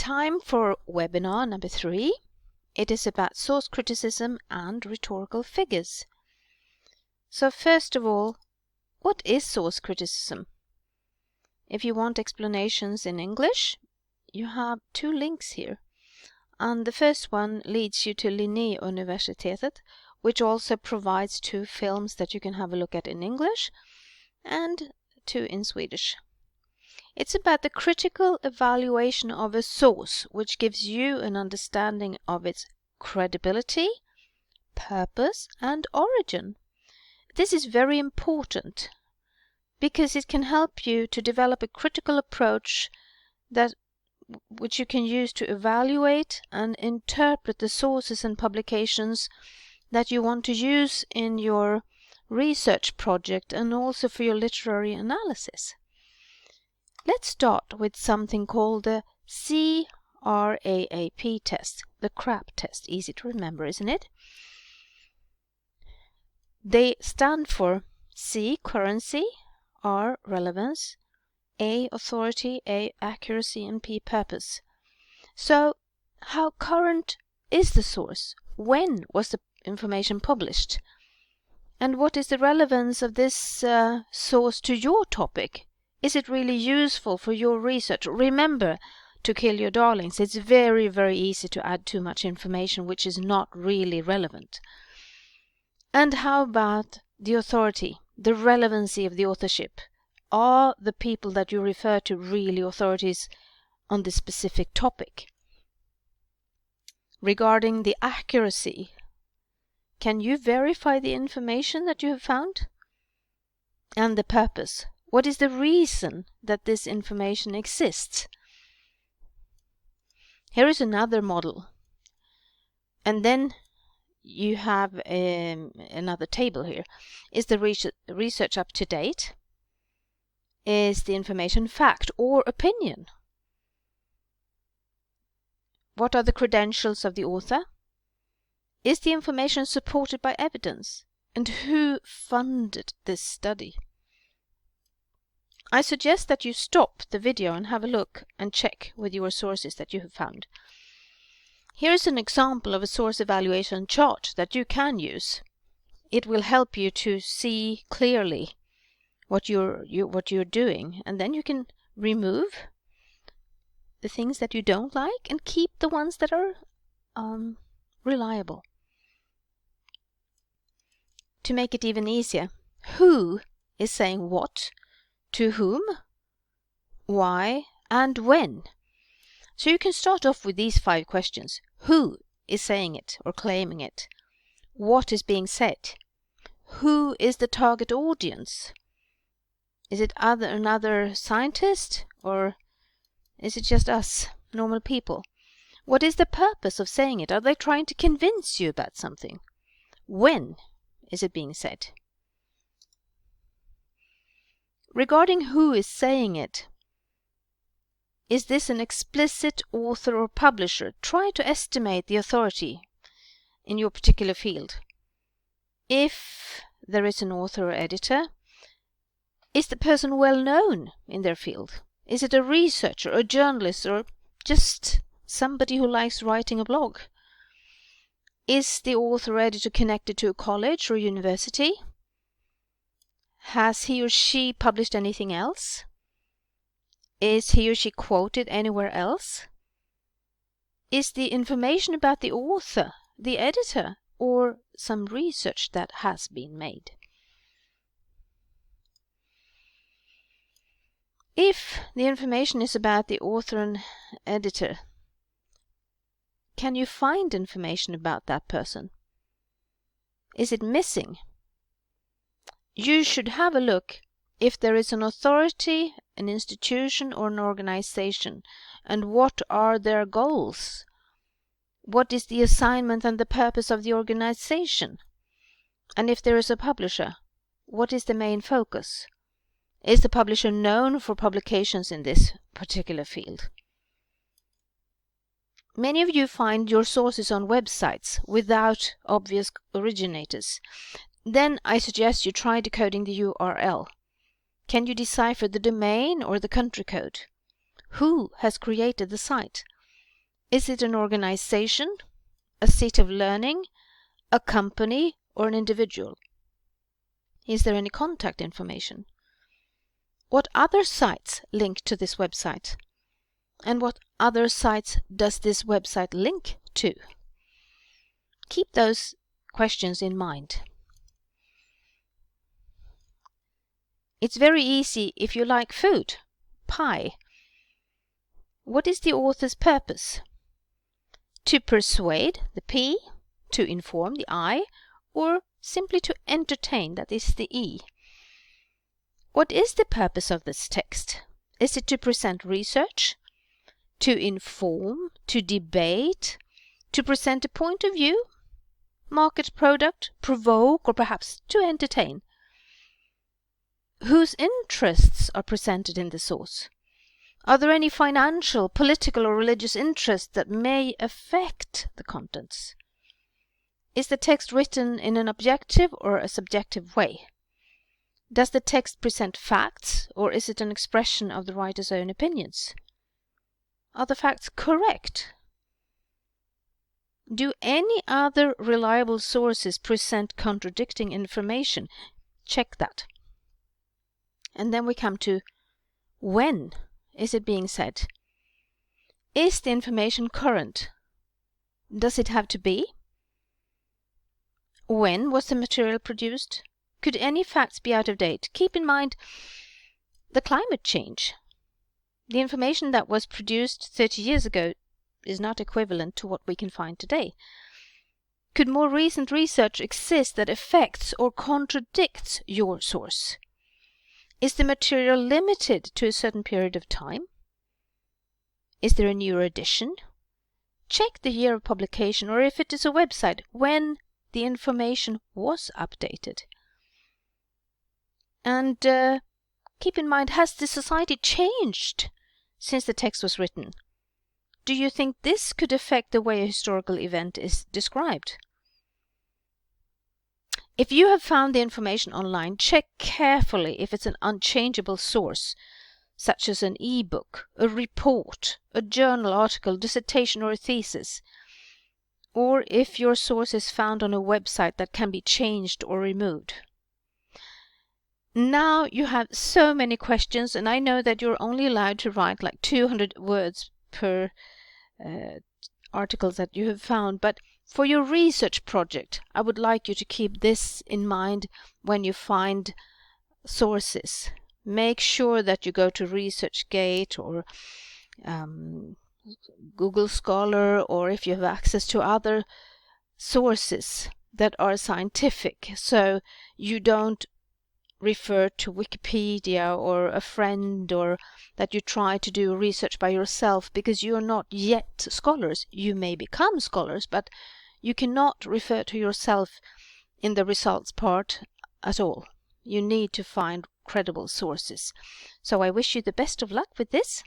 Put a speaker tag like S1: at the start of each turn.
S1: Time for webinar number 3. It is about source criticism and rhetorical figures. So first of all, what is source criticism? If you want explanations in English, you have 2 links here. And the first one leads you to Linnéuniversitetet, which also provides 2 films that you can have a look at in English and 2 in Swedish. It's about the critical evaluation of a source, which gives you an understanding of its credibility, purpose, and origin. This is very important because it can help you to develop a critical approach which you can use to evaluate and interpret the sources and publications that you want to use in your research project and also for your literary analysis. Let's start with something called the CRAAP test, the CRAAP test. Easy to remember, isn't it? They stand for C, currency, R, relevance, A, authority, A, accuracy, and P, purpose. So, how current is the source? When was the information published? And what is the relevance of this source to your topic? Is it really useful for your research? Remember to kill your darlings. It's very, very easy to add too much information which is not really relevant. And how about the authority, the relevancy of the authorship? Are the people that you refer to really authorities on this specific topic? Regarding the accuracy, can you verify the information that you have found? And the purpose. What is the reason that this information exists? Here is another model. And then you have another table here. Is the research up to date? Is the information fact or opinion? What are the credentials of the author? Is the information supported by evidence? And who funded this study? I suggest that you stop the video and have a look and check with your sources that you have found. Here is an example of a source evaluation chart that you can use. It will help you to see clearly what you're doing, and then you can remove the things that you don't like and keep the ones that are reliable. To make it even easier, who is saying what, to whom, why, and when? So you can start off with these 5 questions. Who is saying it or claiming it? What is being said? Who is the target audience? Is it another scientist, or is it just us, normal people? What is the purpose of saying it? Are they trying to convince you about something? When is it being said? Regarding who is saying it, is this an explicit author or publisher? Try to estimate the authority in your particular field. If there is an author or editor, is the person well known in their field? Is it a researcher, a journalist, or just somebody who likes writing a blog? Is the author or editor connected to a college or university? Has he or she published anything else? Is he or she quoted anywhere else? Is the information about the author, the editor, or some research that has been made? If the information is about the author and editor, can you find information about that person? Is it missing? You should have a look if there is an authority, an institution, or an organization, and what are their goals? What is the assignment and the purpose of the organization? And if there is a publisher, what is the main focus? Is the publisher known for publications in this particular field? Many of you find your sources on websites without obvious originators. Then I suggest you try decoding the URL. Can you decipher the domain or the country code? Who has created the site? Is it an organization, a seat of learning, a company, or an individual? Is there any contact information? What other sites link to this website? And what other sites does this website link to? Keep those questions in mind. It's very easy if you like food. Pie. What is the author's purpose? To persuade, the P, to inform, the I, or simply to entertain, that is the E. What is the purpose of this text? Is it to present research? To inform? To debate? To present a point of view? Market product? Provoke? Or perhaps to entertain? Whose interests are presented in the source? Are there any financial, political, or religious interests that may affect the contents? Is the text written in an objective or a subjective way? Does the text present facts, or is it an expression of the writer's own opinions? Are the facts correct? Do any other reliable sources present contradicting information? Check that. And then we come to when is it being said? Is the information current? Does it have to be? When was the material produced? Could any facts be out of date? Keep in mind the climate change. The information that was produced 30 years ago is not equivalent to what we can find today. Could more recent research exist that affects or contradicts your source? Is the material limited to a certain period of time? Is there a newer edition? Check the year of publication, or if it is a website, when the information was updated. And keep in mind, has the society changed since the text was written? Do you think this could affect the way a historical event is described? If you have found the information online, check carefully if it's an unchangeable source, such as an e-book, a report, a journal article, dissertation, or a thesis, or if your source is found on a website that can be changed or removed. Now you have so many questions, and I know that you're only allowed to write like 200 words per articles that you have found, but for your research project, I would like you to keep this in mind when you find sources. Make sure that you go to ResearchGate or Google Scholar, or if you have access to other sources that are scientific, so you don't refer to Wikipedia or a friend, or that you try to do research by yourself, because you're not yet scholars. You may become scholars, but you cannot refer to yourself in the results part at all. You need to find credible sources. So I wish you the best of luck with this.